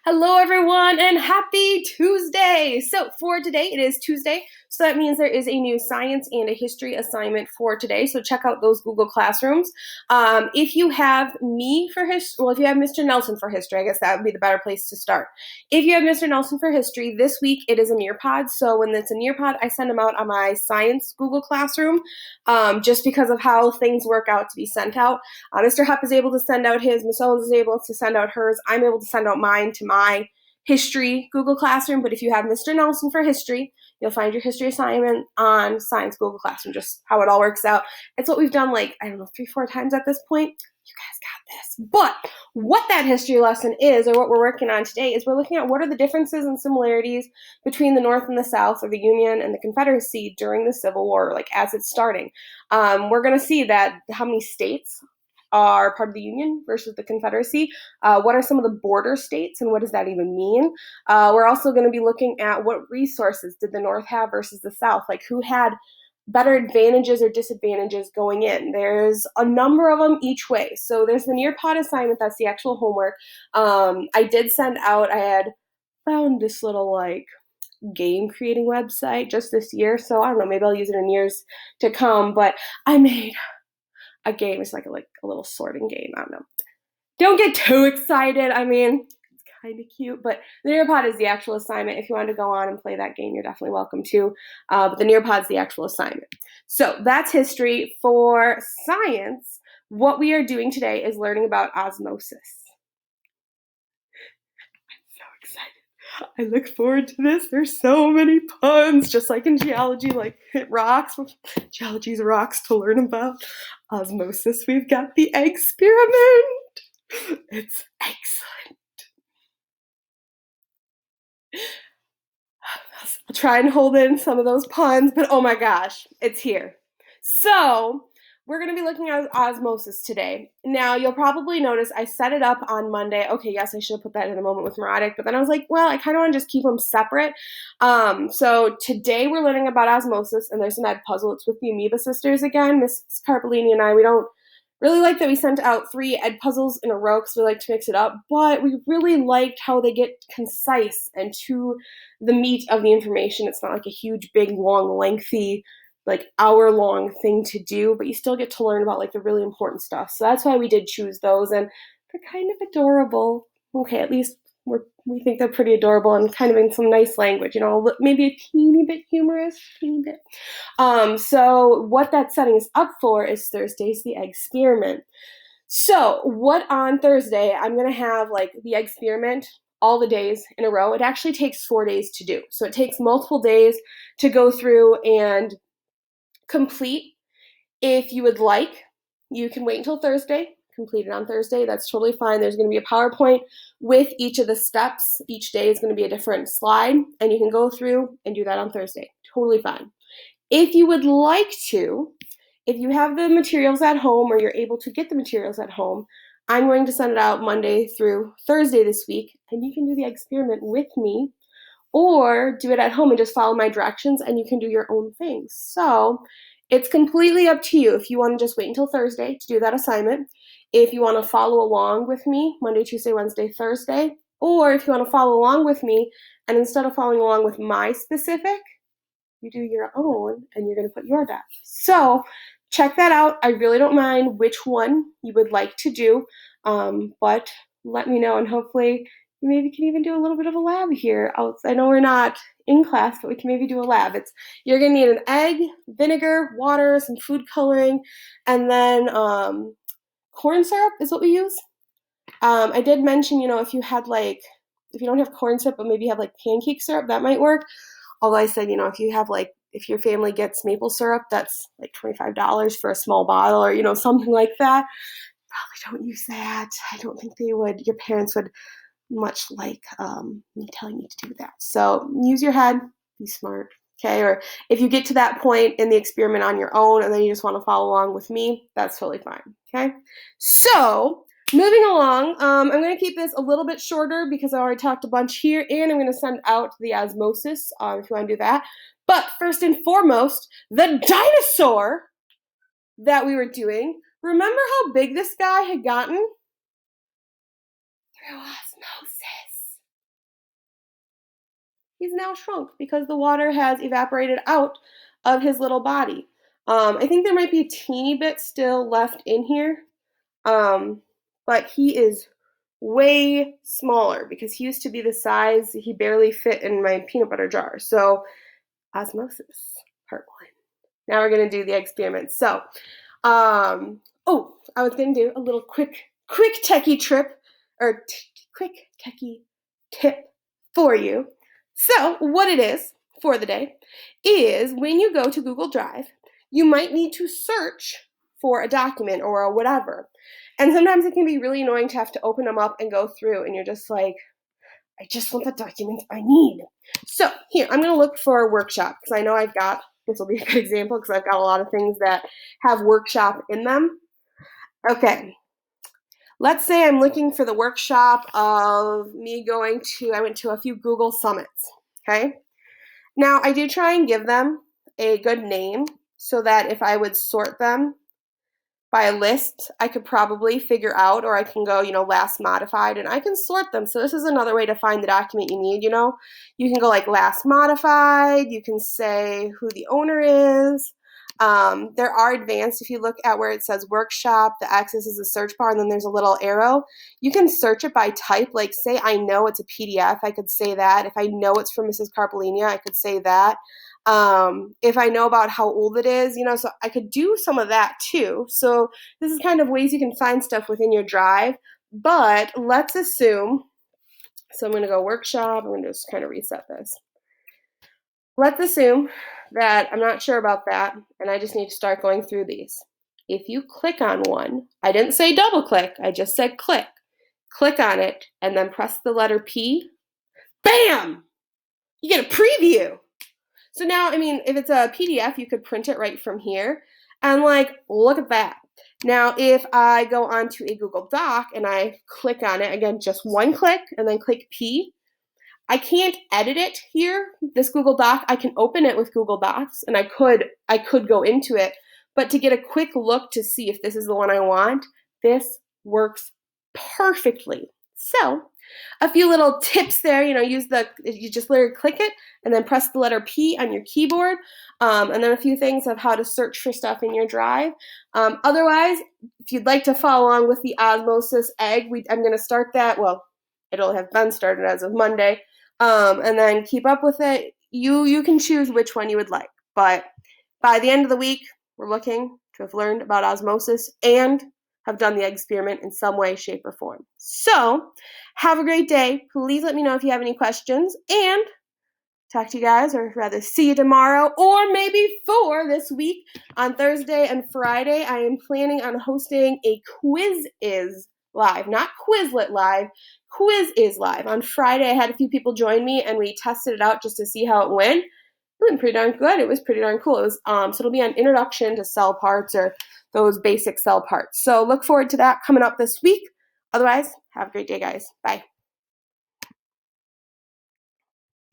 Hello, everyone, and happy Tuesday. So, for today, it is Tuesday. So, that means there is a new science and a history assignment for today. So, check out those Google Classrooms. If you have me for history, well, if you have Mr. Nelson for history, I guess that would be the better place to start. If you have Mr. Nelson for history, this week it is a Nearpod. So, when it's a Nearpod, I send them out on my science Google Classroom just because of how things work out to be sent out. Mr. Hupp is able to send out his, Miss Owens is able to send out hers. I'm able to send out mine to my history Google Classroom. But if you have Mr. Nelson for history, you'll find your history assignment on science Google Classroom, just how it all works out. It's what we've done like, I don't know, 3-4 times at this point. You guys got this. But what that history lesson is, or what we're working on today, is we're looking at what are the differences and similarities between the North and the South, or the Union and the Confederacy during the Civil War, like as it's starting. We're going to see that how many states are part of the Union versus the Confederacy. What are some of the border states and what does that even mean? We're also going to be looking at what resources did the North have versus the South, like who had better advantages or disadvantages going in. There's a number of them each way. So there's the Nearpod assignment, that's the actual homework. I did send out, I had found this little like game creating website just this year. So I don't know, maybe I'll use it in years to come, but I made a game. It's like a little sorting game. I don't know. Don't get too excited. I mean, it's kind of cute, but the Nearpod is the actual assignment. If you want to go on and play that game, you're definitely welcome to. But the Nearpod is the actual assignment. So that's history. For science, what we are doing today is learning about osmosis. I'm so excited. I look forward to this. There's so many puns, just like in geology, like it rocks. Geology's rocks to learn about. Osmosis, we've got the experiment. It's excellent. I'll try and hold in some of those puns, but oh my gosh, it's here. So, we're going to be looking at osmosis today. Now, you'll probably notice I set it up on Monday. Okay, yes, I should have put that in a moment with Maratik, but then I was like, well, I kind of want to just keep them separate. So today we're learning about osmosis, and there's an ed puzzle. It's with the Amoeba Sisters again. Miss Carpellini and I, we don't really like that we sent out 3 ed puzzles in a row because we like to mix it up, but we really liked how they get concise and to the meat of the information. It's not like a huge, big, long, lengthy, like hour-long thing to do, but you still get to learn about like the really important stuff. So that's why we did choose those, and they're kind of adorable. Okay, at least we think they're pretty adorable and kind of in some nice language, maybe a teeny bit humorous, teeny bit. So what that setting is up for is Thursday's the experiment. So what on Thursday, I'm going to have like the experiment all the days in a row. It actually takes 4 days to do. So it takes multiple days to go through and complete. If you would like, you can wait until Thursday, complete it on Thursday. That's totally fine. There's going to be a PowerPoint with each of the steps. Each day is going to be a different slide, and you can go through and do that on Thursday. Totally fine. If you would like to, if you have the materials at home or you're able to get the materials at home, I'm going to send it out Monday through Thursday this week, and you can do the experiment with me or do it at home and just follow my directions, and you can do your own things. So it's completely up to you if you want to just wait until Thursday to do that assignment, if you want to follow along with me Monday, Tuesday, Wednesday, Thursday, or if you want to follow along with me and instead of following along with my specific, you do your own and you're going to put your depth. So check that out. I really don't mind which one you would like to do, but let me know, and hopefully you maybe can even do a little bit of a lab here. I know we're not in class, but we can maybe do a lab. You're going to need an egg, vinegar, water, some food coloring, and then corn syrup is what we use. I did mention, if you don't have corn syrup, but maybe you have like pancake syrup, that might work. Although I said, if your family gets maple syrup, that's like $25 for a small bottle, or, something like that. Probably don't use that. I don't think your parents would much like me telling you to do that. So use your head, be smart, okay? Or if you get to that point in the experiment on your own and then you just want to follow along with me, that's totally fine, okay? So moving along, I'm going to keep this a little bit shorter because I already talked a bunch here, and I'm going to send out the osmosis if you want to do that. But first and foremost, the dinosaur that we were doing, remember how big this guy had gotten? Through osmosis. he's now shrunk because the water has evaporated out of his little body. I think there might be a teeny bit still left in here, but he is way smaller because he used to be the size he barely fit in my peanut butter jar. So osmosis, part one. Now we're gonna do the experiment. So, oh, I was gonna do a little quick techie trip or quick techie tip for you. So, what it is for the day is when you go to Google Drive, you might need to search for a document or a whatever. And sometimes it can be really annoying to have to open them up and go through, and you're just like, I just want the documents I need. So here, I'm going to look for a workshop because I know this will be a good example because I've got a lot of things that have workshop in them. Okay, let's say I'm looking for the workshop of me I went to a few Google Summits, okay? Now, I do try and give them a good name so that if I would sort them by a list, I could probably figure out, or I can go, last modified, and I can sort them. So this is another way to find the document you need, You can go like last modified, you can say who the owner is. There are advanced, if you look at where it says workshop, the axis is a search bar, and then there's a little arrow. You can search it by type, like say I know it's a PDF, I could say that. If I know it's from Mrs. Carpolinia, I could say that. If I know about how old it is, so I could do some of that too. So this is kind of ways you can find stuff within your drive, but let's assume, so I'm going to go workshop, I'm going to just kind of reset this. Let's assume that I'm not sure about that, and I just need to start going through these. If you click on one, I didn't say double click, I just said click. Click on it, and then press the letter P. Bam! You get a preview. So now, if it's a PDF, you could print it right from here. And look at that. Now, if I go onto a Google Doc and I click on it, again, just one click and then click P, I can't edit it here. This Google Doc, I can open it with Google Docs and I could go into it. But to get a quick look to see if this is the one I want, this works perfectly. So, a few little tips there, you just literally click it and then press the letter P on your keyboard, and then a few things of how to search for stuff in your drive. Otherwise, if you'd like to follow along with the osmosis egg, I'm going to start that, well, it'll have been started as of Monday, and then keep up with it. You can choose which one you would like, but by the end of the week, we're looking to have learned about osmosis and have done the experiment in some way, shape, or form. So, have a great day. Please let me know if you have any questions, and talk to you guys, or rather see you tomorrow, or maybe for this week on Thursday and Friday. I am planning on hosting a Quiz Is Live, not Quizlet Live, Quiz Is Live. On Friday, I had a few people join me, and we tested it out just to see how it went. It went pretty darn good. It was pretty darn cool. It was so it'll be an introduction to cell parts, or those basic cell parts. So look forward to that coming up this week. Otherwise, have a great day, guys. Bye.